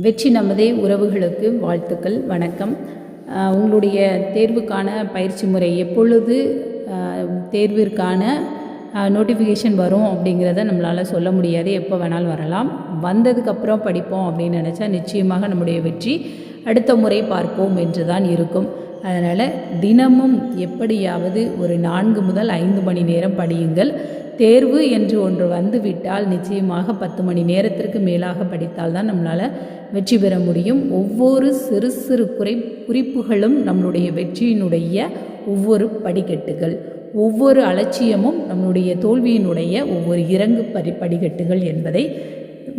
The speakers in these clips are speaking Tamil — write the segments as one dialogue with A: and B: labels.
A: வெற்றி நமதே உறவுகளுக்கு வாழ்த்துக்கள், வணக்கம். உங்களுடைய தேர்வுக்கான பயிற்சி முறை எப்பொழுது தேர்விற்கான நோட்டிஃபிகேஷன் வரும் அப்படிங்கிறத நம்மளால் சொல்ல முடியாது. எப்போ வேணாலும் வரலாம். வந்ததுக்கப்புறம் படிப்போம் அப்படின்னு நினச்சா நிச்சயமாக நம்முடைய வெற்றி அடுத்த முறை பார்ப்போம் என்று தான் இருக்கும். அதனால் தினமும் எப்படியாவது ஒரு 4 முதல் 5 மணி நேரம் படியுங்கள். தேர்வு என்று ஒன்று வந்துவிட்டால் நிச்சயமாக 10 மணி நேரத்திற்கு மேலாக படித்தால் தான் நம்மளால் வெற்றி பெற முடியும். ஒவ்வொரு சிறு சிறு குறிப்புகளும் நம்மளுடைய வெற்றியினுடைய ஒவ்வொரு படிக்கட்டுகள், ஒவ்வொரு அலட்சியமும் நம்மளுடைய தோல்வியினுடைய ஒவ்வொரு இறங்கு படிக்கட்டுகள் என்பதை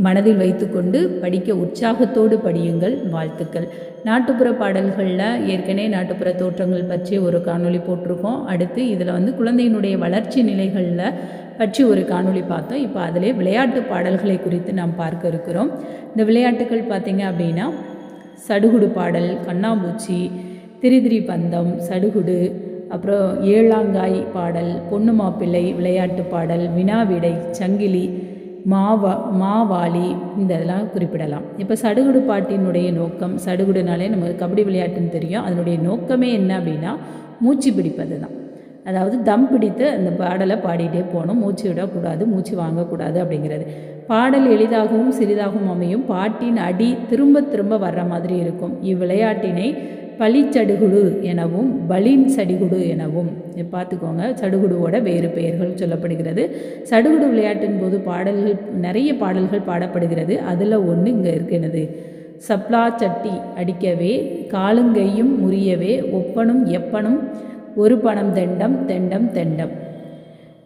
A: மனதில் வைத்துக்கொண்டு படிக்க உற்சாகத்தோடு படியுங்கள். வாழ்த்துக்கள். நாட்டுப்புற பாடல்களில் ஏற்கனவே நாட்டுப்புற தோற்றங்கள் பற்றி ஒரு காணொளி போட்டிருக்கோம். அடுத்து இதில் குழந்தையினுடைய வளர்ச்சி நிலைகளில் பற்றி ஒரு காணொளி பார்த்தோம். இப்போ அதிலே விளையாட்டு பாடல்களை குறித்து நாம் பார்க்க இருக்கிறோம். இந்த விளையாட்டுகள் பார்த்திங்க அப்படின்னா சடுகுடு பாடல், கண்ணாம்பூச்சி, திரிதிரி பந்தம், சடுகுடு, அப்புறம் ஏழாங்காய் பாடல், பொண்ணு மாப்பிள்ளை விளையாட்டு பாடல், வினாவிடை, சங்கிலி, மாவாளி, இந்த இதெல்லாம் குறிப்பிடலாம். இப்போ சடுகுடு பாட்டினுடைய நோக்கம், சடுகுடுனாலே நமக்கு கபடி விளையாட்டுன்னு தெரியும். அதனுடைய நோக்கமே என்ன அப்படின்னா மூச்சு பிடிப்பது தான். அதாவது தம் பிடித்து அந்த பாடலை பாடிட்டே போகணும், மூச்சு விடக்கூடாது, மூச்சு வாங்கக்கூடாது அப்படிங்கிறது. பாடல் எளிதாகவும் சிறிதாகவும் அமையும். பாட்டின் அடி திரும்ப திரும்ப வர்ற மாதிரி இருக்கும். இவ்விளையாட்டினை பளிச்சடுகுடு எனவும் பலின் சடிகுடு எனவும் பார்த்துக்கோங்க. சடுகுடுவோட வேறு பெயர்கள் சொல்லப்படுகிறது. சடுகுடு விளையாட்டின் போது நிறைய பாடல்கள் பாடப்படுகிறது. அதில் ஒன்று இங்கே இருக்கிறது. சப்ளா சட்டி அடிக்கவே, காலுங்கையும் முறியவே, ஒப்பனும் எப்பனும் ஒரு பணம் தெண்டம் தெண்டம் தெண்டம்,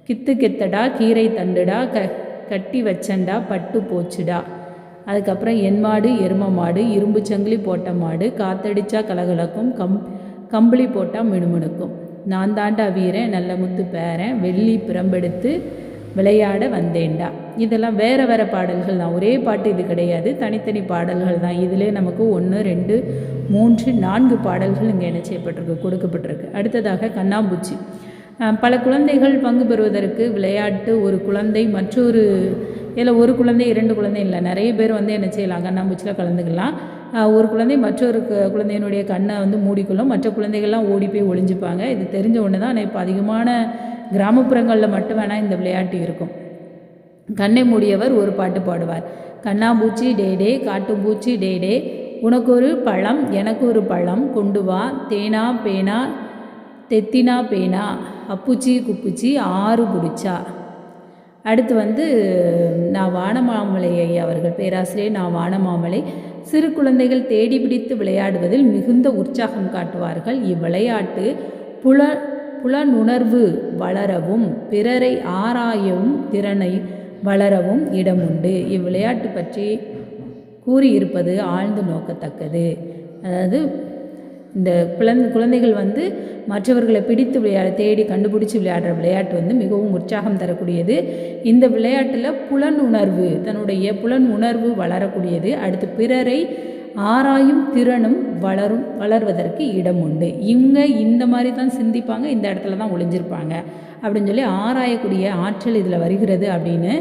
A: கித்து கெத்தடா கீரை தண்டுடா, கட்டி வச்சண்டா பட்டு போச்சுடா. அதுக்கப்புறம் என் மாடு எரும மாடு, இரும்பு சங்கிலி போட்ட மாடு, காத்தடிச்சா கலகலக்கும், கம்பளி போட்டால் மினுமினுக்கும், நான் தாண்டா வீரன் நல்ல முத்து பேரன், வெள்ளி பிரம்பெடுத்து விளையாட வந்தேன்டா. இதெல்லாம் வேறு வேறு பாடல்கள் தான். ஒரே பாட்டு இது கிடையாது, தனித்தனி பாடல்கள் தான். இதிலே நமக்கு 1, 2, 3, 4 பாடல்கள் இங்கே என்ன செய்யப்பட்டிருக்கு, கொடுக்கப்பட்டிருக்கு. அடுத்ததாக கண்ணாம்பூச்சி. பல குழந்தைகள் பங்கு பெறுவதற்கு விளையாட்டு ஒரு குழந்தை மற்றொரு இதில் ஒரு குழந்தை 2 குழந்தை இல்லை, நிறைய பேர் என்ன செய்யலாம், கண்ணாம்பூச்சியில் கலந்துக்கலாம். ஒரு குழந்தை மற்றொரு குழந்தையினுடைய கண்ணை மூடிக்கொள்ளும். மற்ற குழந்தைகள்லாம் ஓடி போய் ஒளிஞ்சுப்பாங்க. இது தெரிஞ்ச ஒன்று தான். ஆனால் இப்போ அதிகமான கிராமப்புறங்களில் மட்டும் வேணால் இந்த விளையாட்டு இருக்கும். கண்ணை மூடியவர் ஒரு பாட்டு பாடுவார். கண்ணாம்பூச்சி டேடே, காட்டும்பூச்சி டேடே, உனக்கு ஒரு பழம் எனக்கு ஒரு பழம் கொண்டு வா, தேனா பேனா தெத்தினா பேனா, அப்புச்சி குப்புச்சி ஆறு பிடிச்சா. அடுத்து நான் வானமாமலை ஐயா அவர்கள், பேராசிரியர் நான் வானமாமலை. சிறு குழந்தைகள் தேடி பிடித்து விளையாடுவதில் மிகுந்த உற்சாகம் காட்டுவார்கள். இவ்விளையாட்டு புலனுணர்வு வளரவும் பிறரை ஆராயவும் திறனை வளரவும் இடமுண்டு. இவ்விளையாட்டு பற்றி கூறியிருப்பது ஆழ்ந்து நோக்கத்தக்கது. அதாவது இந்த குழந்தைகள் மற்றவர்களை பிடித்து தேடி கண்டுபிடிச்சி விளையாடுற விளையாட்டு மிகவும் உற்சாகம் தரக்கூடியது. இந்த விளையாட்டில் புலனுணர்வு, தன்னுடைய புலனுணர்வு வளரக்கூடியது. அடுத்து பிறரை ஆராயும் திறனும் வளர்வதற்கு இடம் உண்டு. இவங்க இந்த மாதிரி தான் சிந்திப்பாங்க, இந்த இடத்துல தான் ஒளிஞ்சிருப்பாங்க அப்படின்னு சொல்லி ஆராயக்கூடிய ஆற்றல் இதில் வருகிறது அப்படின்னு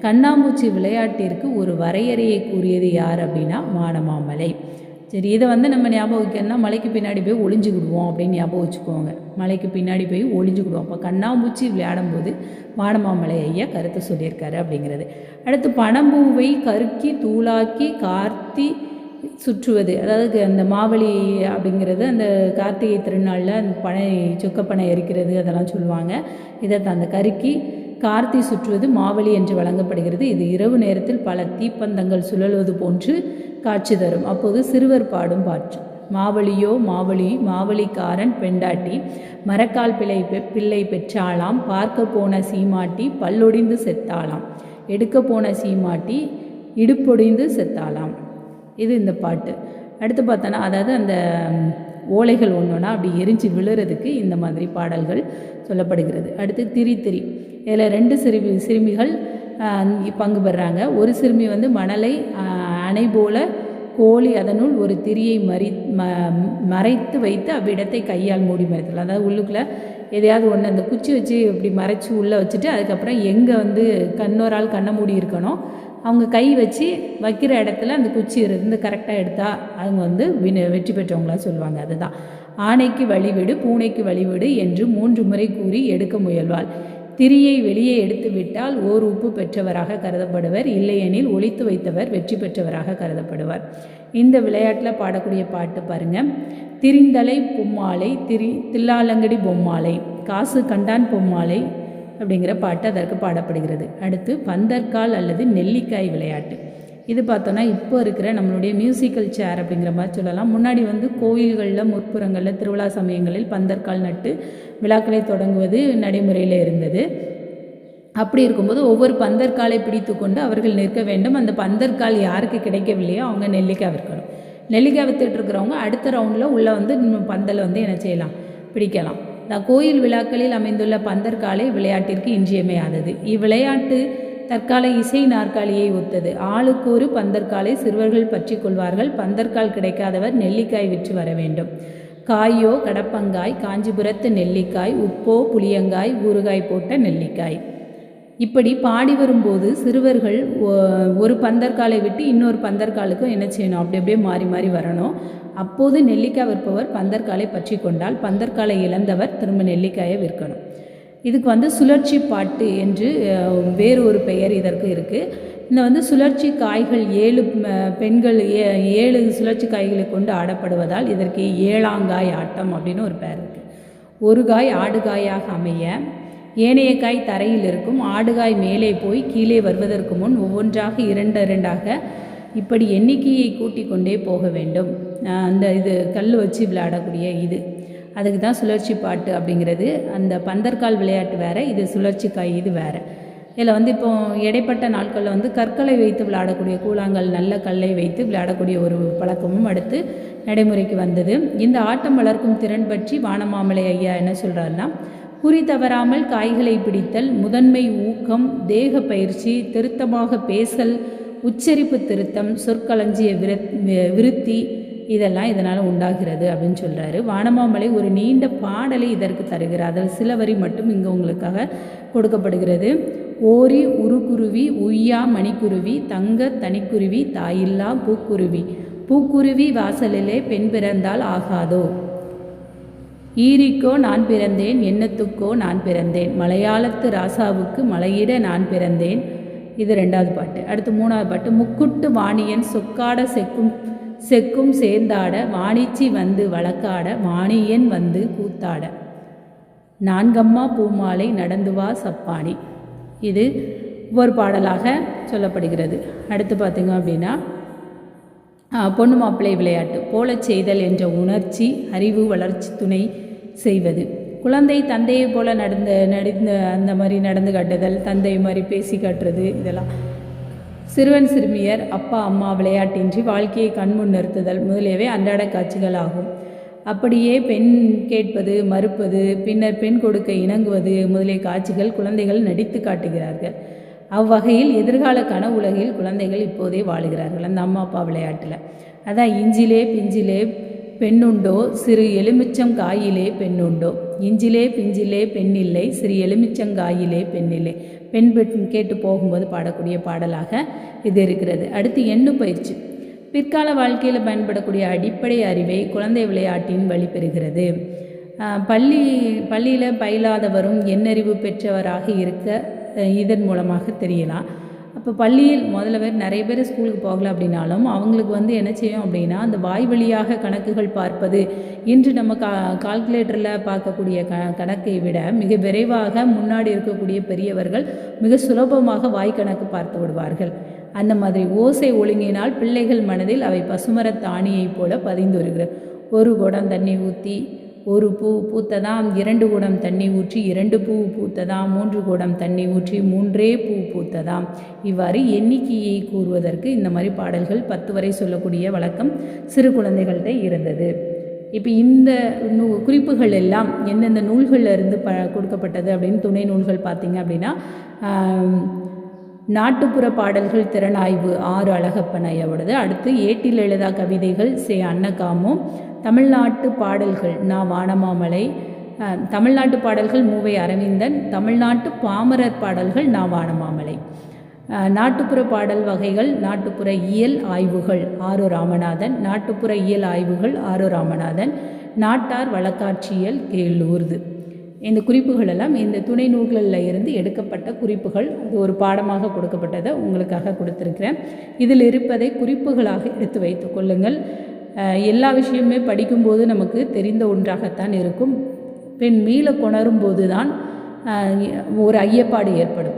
A: கண்ணாம்பூச்சி விளையாட்டிற்கு ஒரு வரையறையை கூறியது யார் அப்படின்னா வானமாமலை. சரி, இதை நம்ம ஞாபகம் வைக்கணும்னா மலைக்கு பின்னாடி போய் ஒளிஞ்சுக்கிடுவோம் அப்படின்னு ஞாபகம் வச்சுக்கோங்க. மலைக்கு பின்னாடி போய் ஒளிஞ்சுக்கிடுவோம். அப்போ கண்ணாம்பூச்சி விளையாடும்போது வானமாமலை ஐயா கருத்து சொல்லியிருக்காரு அப்படிங்கிறது. அடுத்து பனம்பூவை கருக்கி தூளாக்கி கார்த்தி சுற்றுவது. அதாவது அந்த மாவலி அப்படிங்கிறது அந்த கார்த்திகை திருநாளில் அந்த சொக்கப்பனை எரிக்கிறது அதெல்லாம் சொல்லுவாங்க. இதை அந்த கருக்கி கார்த்தி சுற்றுவது மாவலி என்று வழங்கப்படுகிறது. இது இரவு நேரத்தில் பல தீப்பந்தங்கள் சுழல்வது போன்று காட்சி தரும். அப்போது சிறுவர் பாடும் பாட்டு. மாவலியோ மாவலி, மாவலிக்காரன் பெண்டாட்டி, மரக்கால் பிள்ளை பெற்றாளாம், பார்க்க போன சீமாட்டி பல்லொடிந்து செத்தாளாம், எடுக்க போன சீமாட்டி இடுப்பொடிந்து செத்தாளாம். இது இந்த பாட்டு. அடுத்து பார்த்தோன்னா அதாவது அந்த ஓலைகள் ஒன்றுனா அப்படி எரிஞ்சு விழுறதுக்கு இந்த மாதிரி பாடல்கள் சொல்லப்படுகிறது. அடுத்து திரி. இதில் 2 சிறுமிகள் பங்கு பெறாங்க. ஒரு சிறுமி மணலை அணை போல கோழி அதனுள் ஒரு திரியை மறைத்து வைத்து அவ்விடத்தை கையால் மூடி மறைத்தல். அதாவது உள்ளுக்குள்ளே எதையாவது ஒன்று அந்த குச்சி வச்சு இப்படி மறைச்சி உள்ளே வச்சுட்டு அதுக்கப்புறம் எங்கே கண்ணோரால் கண்ணை மூடி இருக்கணும் அவங்க கை வச்சு வைக்கிற இடத்துல அந்த குச்சி இருந்து கரெக்டாக எடுத்தால் அவங்க வந்து வெற்றி பெற்றவங்களாக சொல்லுவாங்க. அதுதான் ஆணைக்கு வழிவிடு பூனைக்கு வழிவிடு என்று 3 முறை கூறி எடுக்க முயல்வாள். திரியை வெளியே எடுத்து விட்டால் ஓர் உப்பு பெற்றவராக கருதப்படுவர், இல்லையெனில் ஒளித்து வைத்தவர் வெற்றி பெற்றவராக கருதப்படுவார். இந்த விளையாட்டில் பாடக்கூடிய பாட்டு பாருங்கள். திரிந்தலை பொம்மாலை தில்லாலங்கடி பொம்மாலை காசு கண்டான் பொம்மாலை அப்படிங்கிற பாட்டு அதற்கு பாடப்படுகிறது. அடுத்து பந்தர்கால் அல்லது நெல்லிக்காய் விளையாட்டு. இது பார்த்தோன்னா இப்போ இருக்கிற நம்மளுடைய மியூசிக்கல் சேர் அப்படிங்கிற மாதிரி சொல்லலாம். முன்னாடி வந்து கோயில்களில் முற்புறங்களில் திருவிழா சமயங்களில் பந்தர்கால் நட்டு விழாக்களை தொடங்குவது நடைமுறையில் இருந்தது. அப்படி இருக்கும்போது ஒவ்வொரு பந்தர்காலை பிடித்து கொண்டு அவர்கள் நிற்க வேண்டும். அந்த பந்தர்கால் யாருக்கு கிடைக்கவில்லையோ அவங்க நெல்லிக்காய் விற்கணும். நெல்லிக்காய் வித்துட்டு இருக்கிறவங்க அடுத்த ரவுண்டில் உள்ளே வந்து பந்தலை வந்து என்ன செய்யலாம், பிடிக்கலாம். கோயில் விழாக்களில் அமைந்துள்ள பந்தர்காலை விளையாட்டிற்கு இன்றியமையாதது. இவ்விளையாட்டு தற்கால இசை நாற்காலியை ஒத்தது. ஆளுக்கு ஒரு பந்தர்காலை சிறுவர்கள் பற்றி கொள்வார்கள். பந்தர்கால் கிடைக்காதவர் நெல்லிக்காய் விற்று வர வேண்டும். காயோ கடப்பங்காய், காஞ்சிபுரத்து நெல்லிக்காய், உப்போ புளியங்காய், ஊறுகாய் போட்ட நெல்லிக்காய். இப்படி பாடி வரும்போது சிறுவர்கள் ஒரு பந்தர்காலை விட்டு இன்னொரு பந்தர்காலுக்கும் என்ன செய்யணும், அப்படி அப்படியே மாறி மாறி வரணும். அப்போது நெல்லிக்காய் விற்பவர் பந்தர்காலை பற்றி கொண்டால் பந்தர்காலை இழந்தவர் திரும்ப நெல்லிக்காயை விற்கணும். இதுக்கு வந்து சுழற்சி பாட்டு என்று வேறு ஒரு பெயர் இதற்கு இருக்குது. இந்த வந்து சுழற்சி காய்கள் 7 பெண்கள் 7 சுழற்சி காய்களை கொண்டு ஆடப்படுவதால் இதற்கு ஏழாங்காய் ஆட்டம் அப்படின்னு ஒரு பெயர் இருக்குது. ஒரு காய் ஆடுகாயாக அமைய ஏனைய காய் தரையில் இருக்கும். ஆடுகாய் மேலே போய் கீழே வருவதற்கு முன் ஒவ்வொன்றாக 2 இப்படி எண்ணிக்கையை கூட்டிக் கொண்டே போக வேண்டும். அந்த இது கல் வச்சு விளையாடக்கூடிய அதுக்கு தான் சுழற்சி பாட்டு அப்படிங்கிறது. அந்த பந்தர்கால் விளையாட்டு வேறு, இது சுழற்சி காய் இது வேறு. இதில் வந்து இப்போ இடைப்பட்ட நாட்களில் வந்து கற்களை வைத்து விளையாடக்கூடிய கூழாங்கல் நல்ல கல்லை வைத்து விளையாடக்கூடிய ஒரு பழக்கமும் அடுத்து நடைமுறைக்கு வந்தது. இந்த ஆட்டம் வளர்க்கும் திறன் பற்றி வானமாமலை ஐயா என்ன சொல்கிறாருன்னா, குறி தவறாமல் காய்களை பிடித்தல், முதன்மை ஊக்கம், தேக பயிற்சி, திருத்தமாக பேசல், உச்சரிப்பு திருத்தம், சொற்களஞ்சிய விருத்தி இதெல்லாம் இதனால் உண்டாகிறது அப்படின்னு சொல்கிறாரு. வானமாமலை ஒரு நீண்ட பாடலை இதற்கு தருகிறார். அதில் சில வரி மட்டும் இங்கே உங்களுக்காக கொடுக்கப்படுகிறது. ஓரி உருக்குருவி, உய்யா மணிக்குருவி, தங்க தனிக்குருவி, தாயில்லா பூக்குருவி, பூக்குருவி வாசலிலே பெண் பிறந்தால் ஆகாதோ, ஈரிக்கோ நான் பிறந்தேன், எண்ணத்துக்கோ நான் பிறந்தேன், மலையாளத்து ராசாவுக்கு மலையிட நான் பிறந்தேன். இது 2வது பாட்டு. அடுத்து 3வது பாட்டு. முக்குட்டு வாணியன் சொக்காட செக்கும் சேர்ந்தாட, வாணிச்சி வந்து வழக்காட, வாணியன் வந்து கூத்தாட, 4 பூமாலை நடந்து வா சப்பானி. இது ஒரு பாடலாக சொல்லப்படுகிறது. அடுத்து பார்த்திங்க அப்படின்னா பொண்ணு மாப்பிள்ளை விளையாட்டு. போலச் செய்தல் என்ற உணர்ச்சி அறிவு வளர்ச்சி துணை செய்வது. குழந்தை தந்தையை போல நடந்த அந்த மாதிரி நடந்து காட்டுதல், தந்தை மாதிரி பேசி காட்டுறது, இதெல்லாம். சிறுவன் சிறுமியர் அப்பா அம்மா விளையாட்டின்றி வாழ்க்கையை கண்முன் நிறுத்துதல் முதலியவை அன்றாட காட்சிகள் ஆகும். அப்படியே பெண் கேட்பது மறுப்பது, பின்னர் பெண் கொடுக்க இணங்குவது முதலிய காட்சிகள் குழந்தைகள் நடித்து காட்டுகிறார்கள். அவ்வகையில் எதிர்கால கனவு உலகில் குழந்தைகள் இப்போதே வாழுகிறார்கள் அந்த அம்மா அப்பா விளையாட்டில். அதான் இஞ்சிலே பிஞ்சிலே பெண்ணுண்டோ, சிறு எலுமிச்சங்காயிலே பெண்ணுண்டோ, இஞ்சிலே பிஞ்சிலே பெண்ணில்லை, சிறு எலுமிச்சங்காயிலே பெண்ணில்லை. பெண் கேட்டு போகும்போது பாடக்கூடிய பாடலாக இது இருக்கிறது. அடுத்து எண்ணு பயிற்சி. பிற்கால வாழ்க்கையில் பயன்படக்கூடிய அடிப்படை அறிவை குழந்தை விளையாட்டின் வழி பெறுகிறது. பள்ளியில் பயிலாதவரும் எண்ணறிவு பெற்றவராக இருக்க இதன் மூலமாக தெரியலாம். அப்போ பள்ளியில் முதல்ல நிறைய பேர் ஸ்கூலுக்கு போகல அப்படின்னாலும் அவங்களுக்கு வந்து என்ன செய்யும் அப்படின்னா, அந்த வாய் வழியாக கணக்குகள் பார்ப்பது, இன்று நம்ம கால்குலேட்டரில் பார்க்கக்கூடிய கணக்கை விட மிக விரைவாக முன்னாடி இருக்கக்கூடிய பெரியவர்கள் மிக சுலபமாக வாய் கணக்கு பார்த்து விடுவார்கள். அந்த மாதிரி ஓசை ஒழுங்கினால் பிள்ளைகள் மனதில் அவை பசுமரத் தானியைப் போல பதிந்து வருகிறது. 1 குடம் தண்ணி ஊற்றி 1 பூ பூத்ததாம், 2 குடம் தண்ணி ஊற்றி 2 பூ பூத்ததாம், 3 குடம் தண்ணி ஊற்றி 3 பூ பூத்ததாம். இவ்வாறு எண்ணிக்கையை கூறுவதற்கு இந்த மாதிரி பாடல்கள் 10 வரை சொல்லக்கூடிய வழக்கம் சிறு குழந்தைகள்கிட்ட இருந்தது. இப்போ இந்த குறிப்புகள் எல்லாம் எந்தெந்த நூல்களில் இருந்து கொடுக்கப்பட்டது அப்படின்னு துணை நூல்கள் பார்த்திங்க அப்படின்னா, நாட்டுப்புற பாடல்கள் திறனாய்வு 6 அழகப்பன் ஐயாவோடது. அடுத்து ஏட்டில் எழுதா கவிதைகள் சே அன்னகாமு, தமிழ்நாட்டு பாடல்கள் நா வானமாமலை, தமிழ்நாட்டு பாடல்கள் மூவை அரவிந்தன், தமிழ்நாட்டு பாமரர் பாடல்கள் நா வானமாமலை. நாட்டுப்புற பாடல் வகைகள், நாட்டுப்புற இயல் ஆய்வுகள் ஆரோ ராமநாதன், நாட்டுப்புற இயல் ஆய்வுகள் ஆரோ ராமநாதன், நாட்டார் வழக்காட்சியல் கேளூர்து. இந்த குறிப்புகள் எல்லாம் இந்த துணை நூல்களில் இருந்து எடுக்கப்பட்ட குறிப்புகள். அது ஒரு பாடமாக கொடுக்கப்பட்டதை உங்களுக்காக கொடுத்துருக்கிறேன். இதில் இருப்பதை குறிப்புகளாக எடுத்து வைத்து கொள்ளுங்கள். எல்லா விஷயமுமே படிக்கும்போது நமக்கு தெரிந்த ஒன்றாகத்தான் இருக்கும். பெண் மீள கொணரும் போது தான் ஒரு ஐயப்பாடு ஏற்படும்.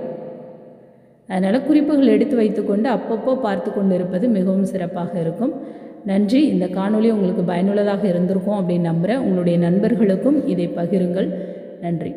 A: அதனால் குறிப்புகள் எடுத்து வைத்துக்கொண்டு அப்பப்போ பார்த்து கொண்டு இருப்பது மிகவும் சிறப்பாக இருக்கும். நன்றி. இந்த காணொளி உங்களுக்கு பயனுள்ளதாக இருந்திருக்கும் அப்படின்னு நம்புகிறேன். உங்களுடைய நண்பர்களுக்கும் இதை பகிருங்கள். நன்றி.